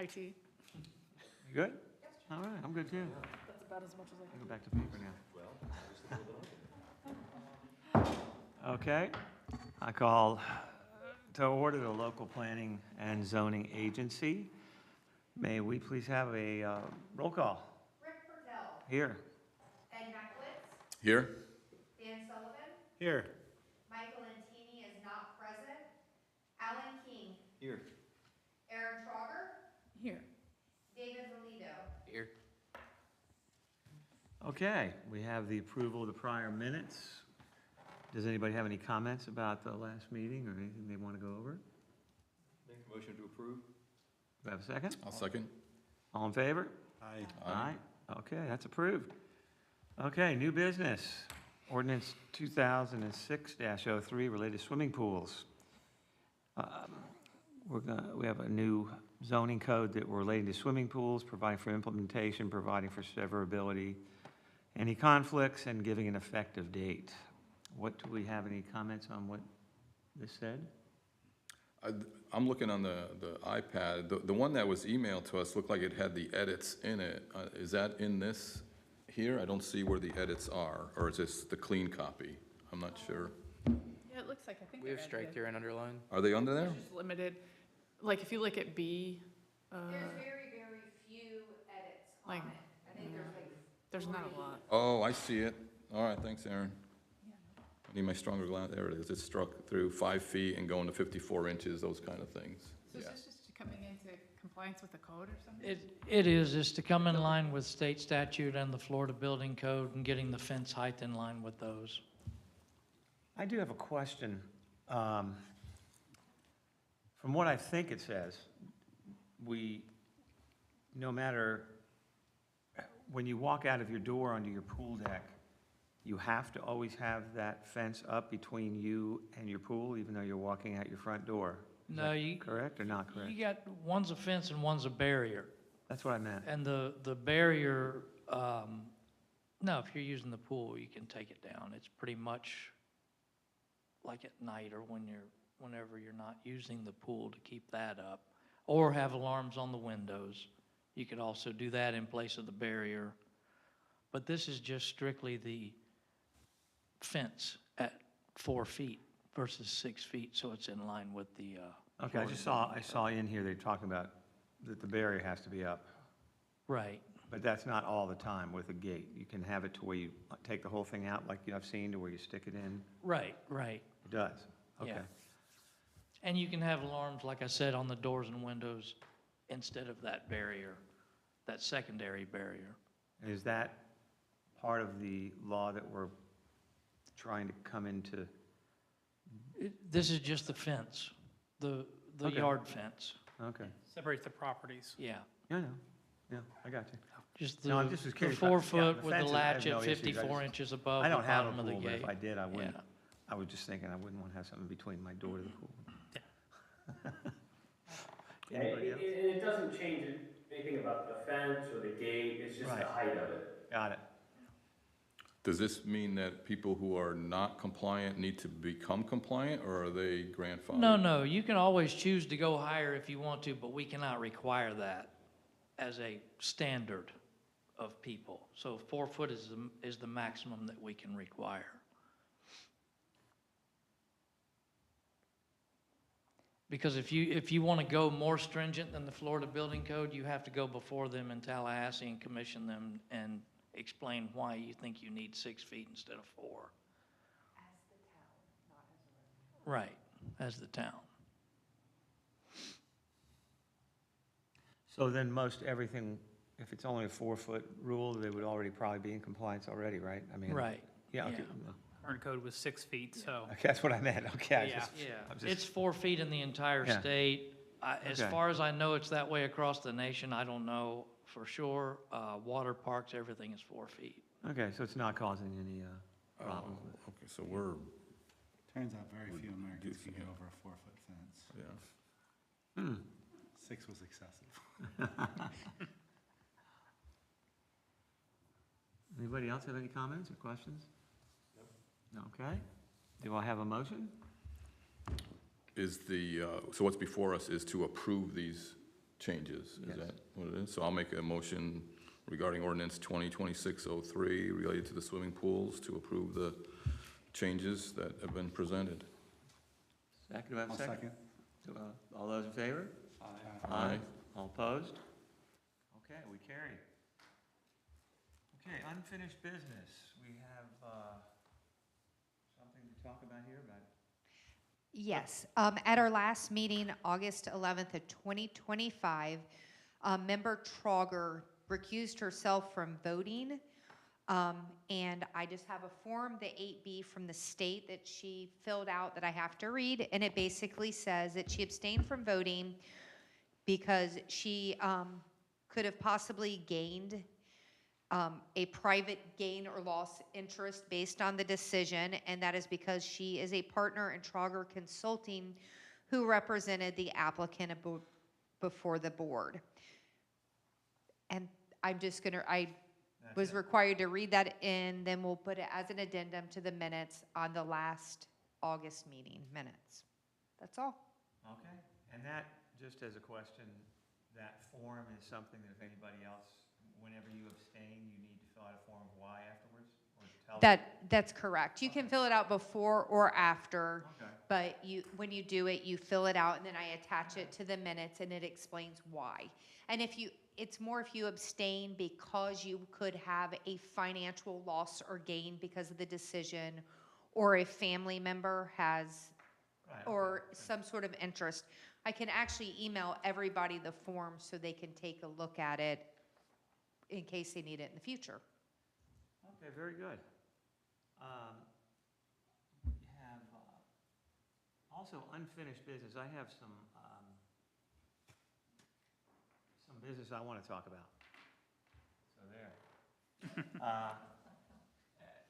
IT. You good? All right, I'm good too. That's about as much as I I'll can. go back to paper now. Okay, I call to order the local planning and zoning agency. May we please have a roll call? Rick Portell, Here. Ed Meckowitz, Here? Dan Sullivan, Here. Michael Antini is not present, Alan King, Here. Aaron Trauger, Here. David Valito. Here. Okay, we have the approval of the prior minutes. Does anybody have any comments about the last meeting or anything they want to go over? Make a motion to approve. Do I have a second? I'll second. All in favor? Aye. Okay, that's approved. Okay, new business. Ordinance 2006-03 related to swimming pools. We have a new zoning code that we're relating to swimming pools, providing for implementation, providing for severability, any conflicts, and giving an effective date. What, do we have any comments on what this said? I'm looking on the iPad. The one that was emailed to us looked like it had the edits in it. Is that in this here? I don't see where the edits are, or is this the clean copy? I'm not sure. Yeah, it looks like, I think. We have strike through and underline. Are they under there? It's just limited, like if you look at B, There's very, very few edits on like, it. I think there's like. there's not a lot. Oh, I see it. All right, thanks, Aaron. I need my stronger glass. There it is. It's struck through 5 feet and going to 54 inches, those kind of things. So is Yeah. this just coming into compliance with the code or something? It is to come in line with state statute and the Florida Building Code and getting the fence height in line with those. I do have a question. From what I think it says, no matter, when you walk out of your door onto your pool deck, you have to always have that fence up between you and your pool, even though you're walking out your front door. Is No, that you, correct or not correct? you got, one's a fence and one's a barrier. That's what I meant. And the barrier, no, if you're using the pool, you can take it down. It's pretty much like at night or whenever you're not using the pool to keep that up. Or have alarms on the windows. You could also do that in place of the barrier. But this is just strictly the fence at 4 feet versus 6 feet, so it's in line with the, Okay, I saw in here they're talking about that the barrier has to be up, right. but that's not all the time with a gate. You can have it to where you take the whole thing out like I've seen, to where you stick it in. Right. It does, okay. Yeah. And you can have alarms, like I said, on the doors and windows instead of that barrier, that secondary barrier. And is that part of the law that we're trying to come into? This is just the fence, the Okay. yard fence, Okay, Separates the properties. yeah. yeah, yeah, I got you. Just No, the I'm just was the curious 4 about- yeah, foot the with the fences, I have latch no at issues. I 54 just- inches above I the don't have a bottom of the pool, but gate. if I did, I wouldn't. Yeah. I was just thinking I wouldn't want to have something between my door to the pool. Yeah, Anybody else? it doesn't change anything about the fence or the gate, it's just the Right. height of it. Got it. Does this mean that people who are not compliant need to become compliant, or are they grandfathered? No, you can always choose to go higher if you want to, but we cannot require that as a standard of people. So 4 foot is the maximum that we can require. Because if you want to go more stringent than the Florida Building Code, you have to go before them in Tallahassee and commission them and explain why you think you need 6 feet instead of 4. As the town, not as a resident. Right, as the town. So then most everything, if it's only a 4-foot rule, they would already probably be in compliance already, right? I mean. Right. Yeah, okay. yeah. Current code was 6 feet, so. Okay, that's what I meant, okay. I Yeah. just- Yeah, I'm just- it's 4 feet in the entire Yeah. state. As Okay. far as I know, it's that way across the nation. I don't know for sure. Water parks, everything is 4 feet. Okay, so it's not causing any problems with it. Okay, so we're, Turns out very few Americans good can for get you. over a 4-foot fence. yeah. 6 was excessive. Anybody else have any comments or questions? No. Okay. Do I have a motion? Is the, so what's before us is to approve these changes. Yes. Is that what it is? So I'll make a motion regarding ordinance 2026-03 related to the swimming pools to approve the changes that have been presented. Second, do I have a I'll second? second. All those in favor? Aye. All opposed? Okay, we carry. Okay, unfinished business. We have something to talk about here about. Yes, at our last meeting, August 11th of 2025, Member Trauger recused herself from voting. And I just have a form, the 8B from the state that she filled out that I have to read. And it basically says that she abstained from voting because she could have possibly gained a private gain or loss interest based on the decision, and that is because she is a partner in Trauger Consulting who represented the applicant before the board. And I'm just gonna, I was required to read that in, then we'll put it as an addendum to the minutes on the last August meeting minutes. That's all. Okay, and that, just as a question, that form is something that if anybody else, whenever you abstain, you need to fill out a form of why afterwards? Or tell them? That's correct. You can fill it out before or after, Okay, but when you do it, you fill it out and then I attach it to the minutes and it explains why. And it's more if you abstain because you could have a financial loss or gain because of the decision, or a family member has, right, or okay. some sort of interest. I can actually email everybody the form so they can take a look at it in case they need it in the future. Okay, very good. We have also unfinished business. I have some business I want to talk about. So there.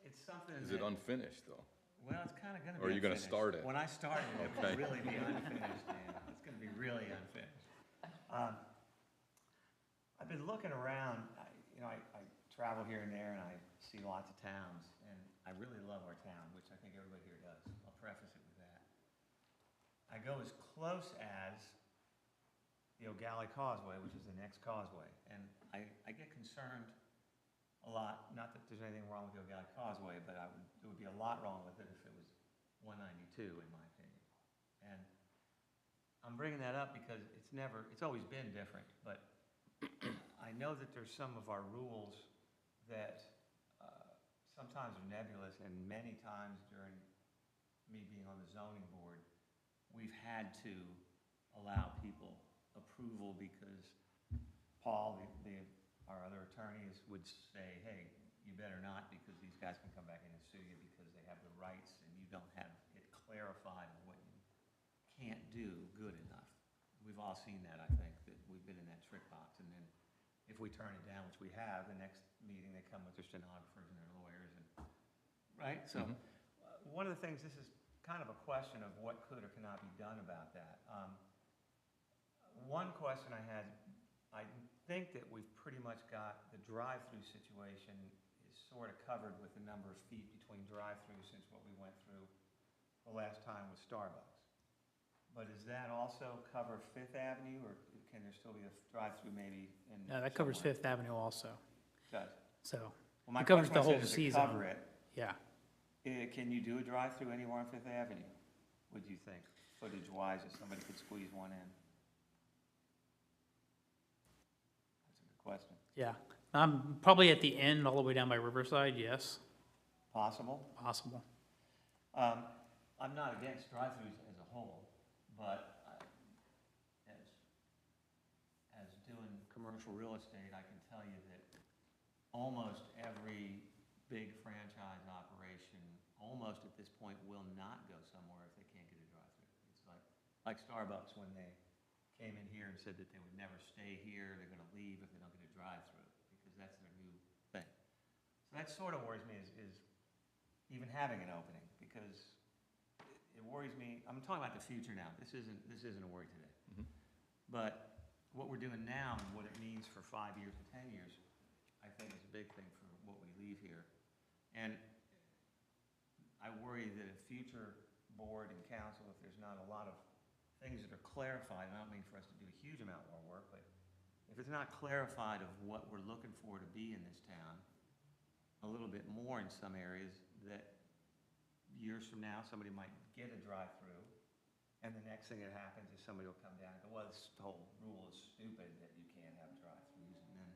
It's something Is it that, unfinished, though? well, it's kind of going to be Or are you gonna unfinished. start it? When I start it, it Okay. will really be unfinished, Dan. It's going to be really unfinished. I've been looking around, I travel here and there and I see lots of towns, and I really love our town, which I think everybody here does. I'll preface it with that. I go as close as the O'Galley Causeway, which is the next causeway, and I get concerned a lot, not that there's anything wrong with the O'Galley Causeway, but there would be a lot wrong with it if it was 192, in my opinion. And I'm bringing that up because it's always been different, but I know that there's some of our rules that sometimes are nebulous, and many times during me being on the zoning board, we've had to allow people approval because Paul, our other attorneys, would say, hey, you better not, because these guys can come back in and sue you because they have the rights and you don't have it clarified on what you can't do good enough. We've all seen that, I think, that we've been in that trick box, and then if we turn it down, which we have, the next meeting they come with their stenographers and their lawyers, and right? So one of the things, this is kind of a question of what could or cannot be done about that. One question I had, I think that we've pretty much got the drive-through situation is sort of covered with the number of feet between drive-throughs since what we went through the last time with Starbucks. But does that also cover Fifth Avenue, or can there still be a drive-through maybe in? No, that covers somewhere? Fifth Avenue also, Does. so, Well, my It covers question the whole is, does it season. cover it? yeah. Can you do a drive-through anywhere on Fifth Avenue, would you think, footage-wise, if somebody could squeeze one in? That's a good question. Yeah, probably at the end, all the way down by Riverside, yes, Possible? possible. I'm not against drive-throughs as a whole, but as doing commercial real estate, I can tell you that almost every big franchise operation, almost at this point, will not go somewhere if they can't get a drive-through. It's like Starbucks when they came in here and said that they would never stay here, they're gonna leave if they don't get a drive-through, because that's their new thing. So that sort of worries me, is even having an opening, because it worries me. I'm talking about the future now. This isn't a worry today. Mhm. But what we're doing now and what it means for 5 years and 10 years, I think is a big thing for what we leave here. And I worry that a future board and council, if there's not a lot of things that are clarified, and I don't mean for us to do a huge amount more work, but if it's not clarified of what we're looking for to be in this town, a little bit more in some areas, that years from now, somebody might get a drive-through, and the next thing that happens is somebody will come down and go, well, this whole rule is stupid that you can't have drive-throughs, and then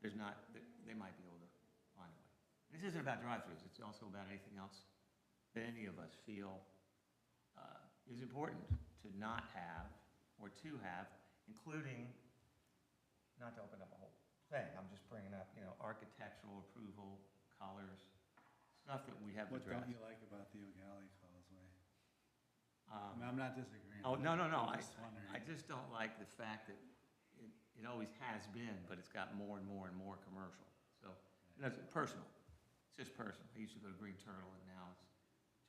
there's not, they might be able to find a way. This isn't about drive-throughs, it's also about anything else that any of us feel is important to not have or to have, including, not to open up a whole thing, I'm just bringing up, architectural approval, colors, stuff that we have What addressed. don't you like about the O'Galley Causeway? I mean, I'm not disagreeing. Oh, no, I'm I just wondering. just don't like the fact that it always has been, but it's got more and more and more commercial. So, it's personal. It's just personal. I used to go to Green Turtle, and now it's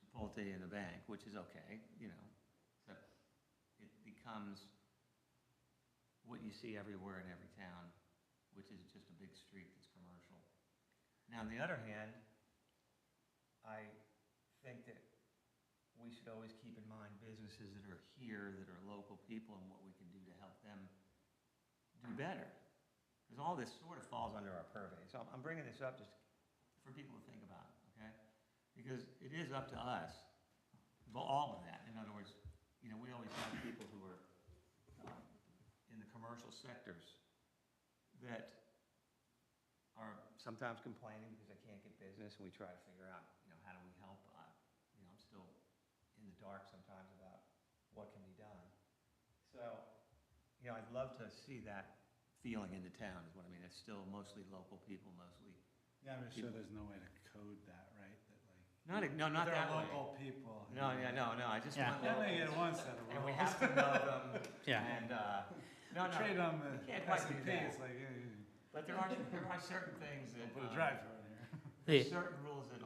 Chipotle and the bank, which is okay, So it becomes what you see everywhere in every town, which is just a big street that's commercial. Now, on the other hand, I think that we should always keep in mind businesses that are here, that are local people, and what we can do to help them do better. Because all this sort of falls under our purvey. So I'm bringing this up just for people to think about, okay? Because it is up to us, all of that. In other words, we always have people who are in the commercial sectors that are sometimes complaining because they can't get business, and we try to figure out, how do we help? I'm still in the dark sometimes about what can be done. So, I'd love to see that feeling in the town is what I mean. It's still mostly local people, mostly. Yeah, I'm sure there's no way to code that, right? Not that They're way. local people. No, I just Yeah. want Yeah, they locals. get one set of rules. And we have to know them. Yeah. And, no, Trade on the we can't quite do S&P, that. it's like, But there are certain things that, put a drive-through in here. there's certain rules that,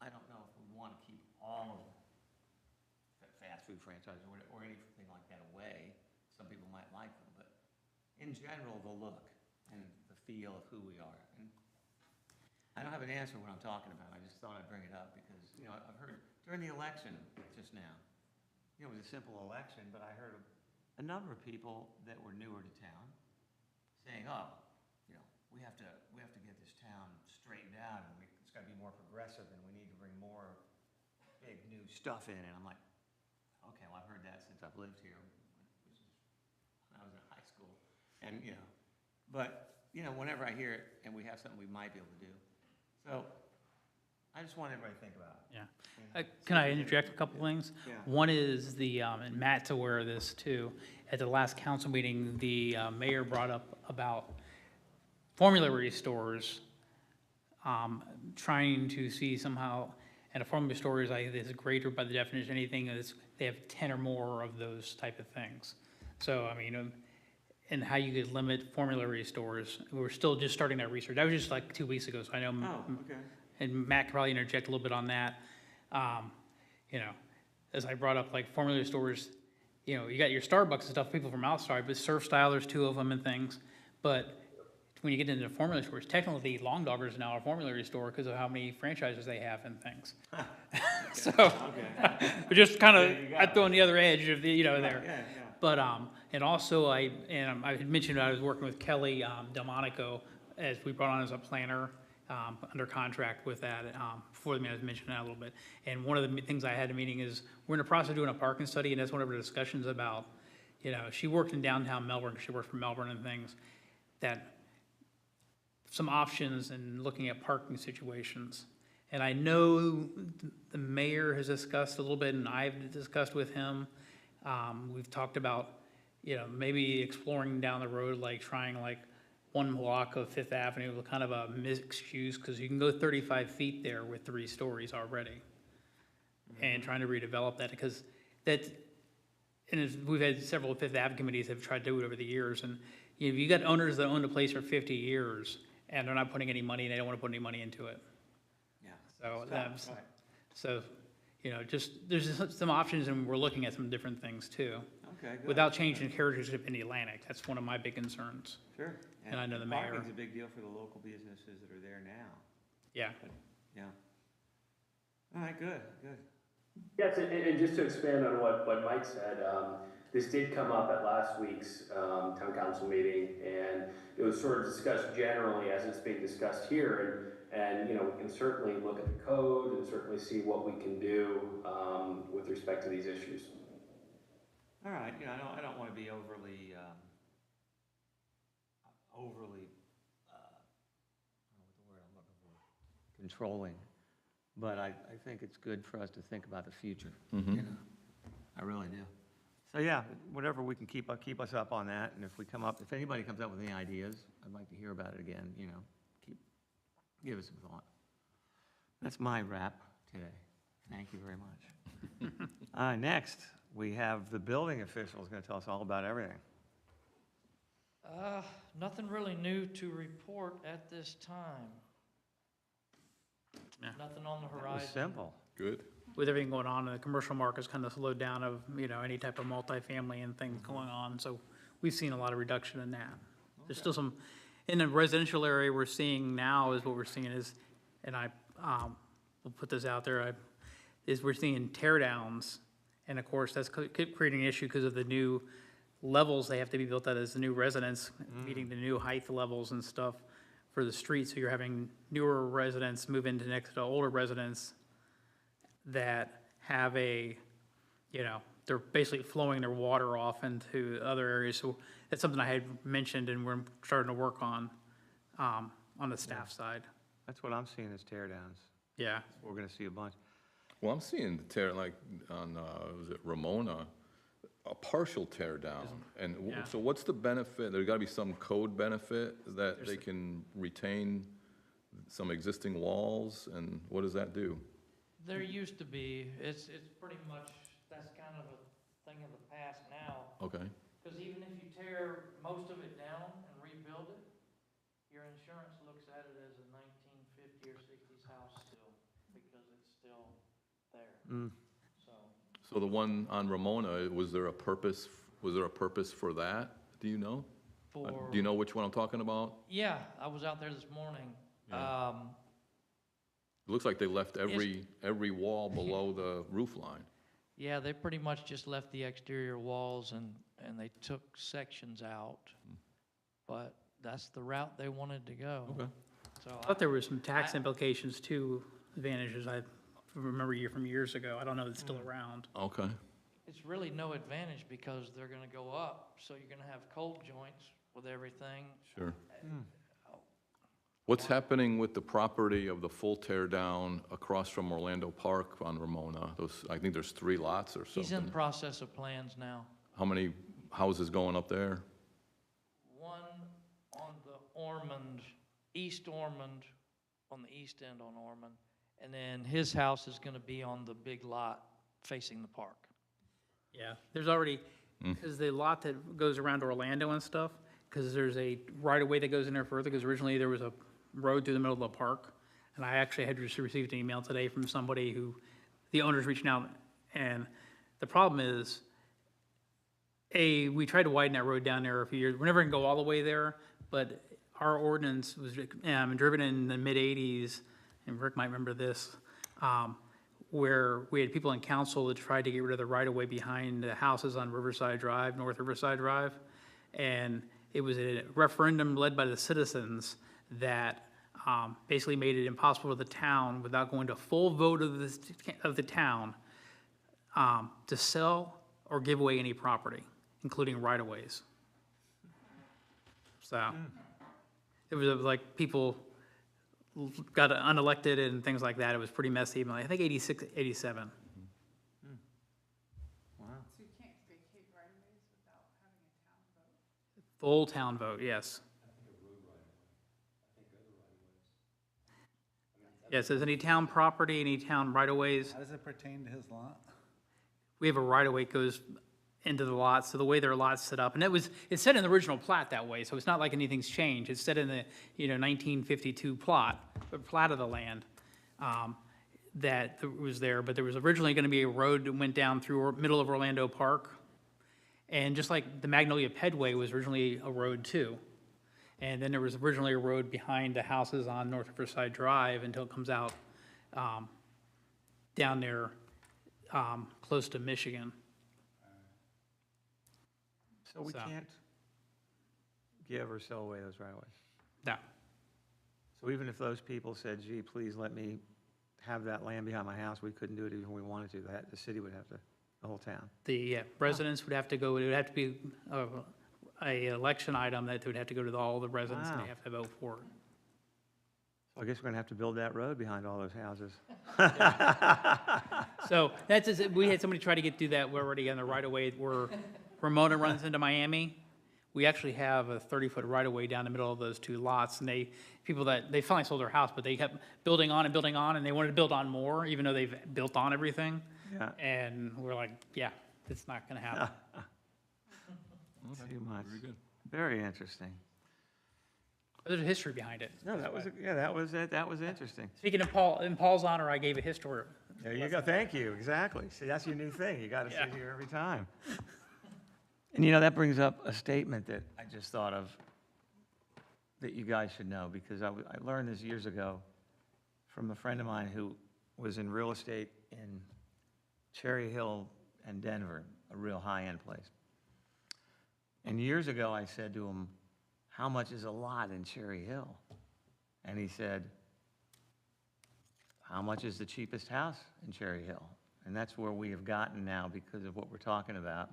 I don't know if we want to keep all of the fast food franchises or anything like that away. Some people might like them, but in general, the look and the feel of who we are. And I don't have an answer when I'm talking about it. I just thought I'd bring it up because, I've heard during the election just now, it was a simple election, but I heard a number of people that were newer to town saying, oh, we have to get this town straightened out, and it's got to be more progressive, and we need to bring more big new stuff in. And I'm like, okay, well, I've heard that since I've lived here, which is when I was in high school. And, but, whenever I hear it and we have something we might be able to do. So I just want everybody to think about it. Yeah. Can I interject a couple things? Yeah. One is and Matt's aware of this too, at the last council meeting, the mayor brought up about formulary stores, trying to see somehow, and a formulary store is greater by the definition, anything that's, they have 10 or more of those type of things. So, and how you could limit formulary stores. We're still just starting that research. That was just like 2 weeks ago, so I know. Oh, okay. And Matt could probably interject a little bit on that. As I brought up, like formulary stores, you got your Starbucks and stuff, people from outside, but Surf Style, there's 2 of them and things. But when you get into formulary stores, technically Long Dogger is now a formulary store because of how many franchises they have and things. So, but just kind There you go. of, I throw on the other edge of the, there. Yeah. But, and also I had mentioned I was working with Kelly Delmonico as we brought on as a planner, under contract with that, before the meeting, I was mentioning that a little bit. And one of the things I had a meeting is, we're in the process of doing a parking study, and that's one of our discussions about, she worked in downtown Melbourne, she worked for Melbourne and things, that some options in looking at parking situations. And I know the mayor has discussed a little bit, and I've discussed with him. We've talked about, maybe exploring down the road, like trying like one block of Fifth Avenue with kind of a mixed use, because you can go 35 feet there with 3 stories already. And trying to redevelop that, because we've had several Fifth Avenue committees that have tried to do it over the years, and you got owners that own the place for 50 years, and they're not putting any money, and they don't want to put any money into it. Yeah. So, Right. so, there's just some options, and we're looking at some different things too, Okay, good. without changing the character in the Atlantic. That's one of my big concerns. Sure. And I know the mayor. Parking's a big deal for the local businesses that are there now. Yeah. Yeah. All right, good. Yes, and just to expand on what Mike said, this did come up at last week's town council meeting, and it was sort of discussed generally as it's being discussed here, and, you know, we can certainly look at the code and certainly see what we can do with respect to these issues. All right, you know, I don't want to be overly, I don't know what the word I'm looking for, controlling, but I think it's good for us to think about the future, you know? I really do. So, yeah, whatever we can keep us up on that, and if anybody comes up with any ideas, I'd like to hear about it again, you know, give us some thought. That's my wrap today. Thank you very much. Next, we have the building official is going to tell us all about everything. Nothing really new to report at this time. Yeah. Nothing on the That was horizon. simple. Good. With everything going on, the commercial market's kind of slowed down of, you know, any type of multifamily and things going on, so we've seen a lot of reduction in that. There's still some, in the residential area we're seeing now is what we're seeing is, and I, will put this out there, is we're seeing tear downs, and of course, that's creating an issue because of the new levels they have to be built at as the new residents, meeting the new height levels and stuff for the street, so you're having newer residents move into next to older residents that have you know, they're basically flowing their water off into other areas. So that's something I had mentioned and we're starting to work on the staff side. That's what I'm seeing is tear downs. Yeah. We're going to see a bunch. Well, I'm seeing the tear, like on, was it Ramona, a partial tear down. And Yeah. so what's the benefit? There's got to be some code benefit that they can retain some existing walls, and what does that do? There used to be, it's pretty much, that's kind of a thing of the past now. Okay, Because even if you tear most of it down and rebuild it, your insurance looks at it as a 1950 or 60s house still, because it's still there. So, so the one on Ramona, was there a purpose for that? Do you know? for, Do you know which one I'm talking about? yeah, I was out there this morning. Yeah. It looks like they left every wall below the roof line. Yeah, they pretty much just left the exterior walls and they took sections out. But that's the route they wanted to go. Okay. So I thought there were some tax implications too, advantages I remember from years ago. I don't know if it's still around. Okay. it's really no advantage because they're gonna go up, so you're gonna have cold joints with everything. Sure. What's happening with the property of the full tear down across from Orlando Park on Ramona? I think there's 3 lots or He's in the something. process of plans now. How many houses going up there? One on the Ormond, East Ormond, on the east end on Ormond, and then his house is gonna be on the big lot facing the park. Yeah, there's already, because the lot that goes around Orlando and stuff, because there's a right-of-way that goes in there further, because originally there was a road through the middle of the park, and I actually had just received an email today from somebody who, the owner's reaching out, and the problem is, we tried to widen that road down there a few years, we're never gonna go all the way there, but our ordinance was driven in the mid-'80s, and Rick might remember this, where we had people in council that tried to get rid of the right-of-way behind the houses on Riverside Drive, North Riverside Drive. And it was a referendum led by the citizens that basically made it impossible for the town, without going to full vote of the town, to sell or give away any property, including right-of-ways. So, it was like people got unelected and things like that. It was pretty messy. I think 86, 87. So you can't vacate right-of-ways without having a town vote? Full town vote, yes. Yes, as any town property, any town right-of-ways, How does it pertain to his lot? we have a right-of-way that goes into the lots, so the way their lots set up, and it's set in the original plat that way, so it's not like anything's changed. It's set in the, 1952 plat of the land, that was there, but there was originally gonna be a road that went down through middle of Orlando Park. And just like the Magnolia Pedway was originally a road too. And then there was originally a road behind the houses on North Riverside Drive until it comes out, down there close to Michigan. So we So- can't give or sell away those right of ways. No, So even if those people said, gee, please let me have that land behind my house, we couldn't do it even if we wanted to. That, the city would have to, the whole town. the residents would have to go, it would have to be a election item that would have to go to all the residents and Wow. they have to vote for it. So I guess we're gonna have to build that road behind all those houses. So that's, we had somebody try to do that, we're already on the right of way where Ramona runs into Miami. We actually have a 30-foot right of way down the middle of those two lots, and they finally sold their house, but they kept building on, and they wanted to build on more, even though they've built on everything. Yeah. And we're like, yeah, it's not gonna happen. Too much. Very good. Very interesting. But there's a history behind it. No, that was, yeah, that was it. That was interesting. Speaking of Paul, in Paul's honor, I gave a history. There you go. Thank you. Exactly. See, that's your new thing. You gotta Yeah. sit here every time. And you know, that brings up a statement that I just thought of that you guys should know, because I learned this years ago from a friend of mine who was in real estate in Cherry Hill and Denver, a real high-end place. And years ago, I said to him, how much is a lot in Cherry Hill? And he said, how much is the cheapest house in Cherry Hill? And that's where we have gotten now because of what we're talking about.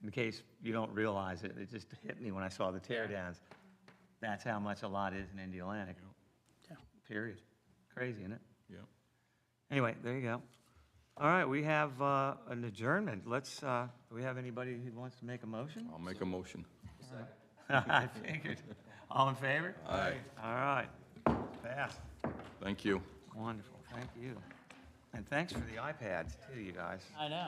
In case you don't realize it, it just hit me when I saw the tear downs. That's how much a lot is in Indialantic. Yeah. Period. Crazy, isn't it? Yeah. Anyway, there you go. All right, we have an adjournment. Let's, do we have anybody who wants to make a motion? I'll make a motion. I figured. All in favor? Aye. All right. Fast. Thank you. Wonderful. Thank you. And thanks for the iPads too, you guys. I know.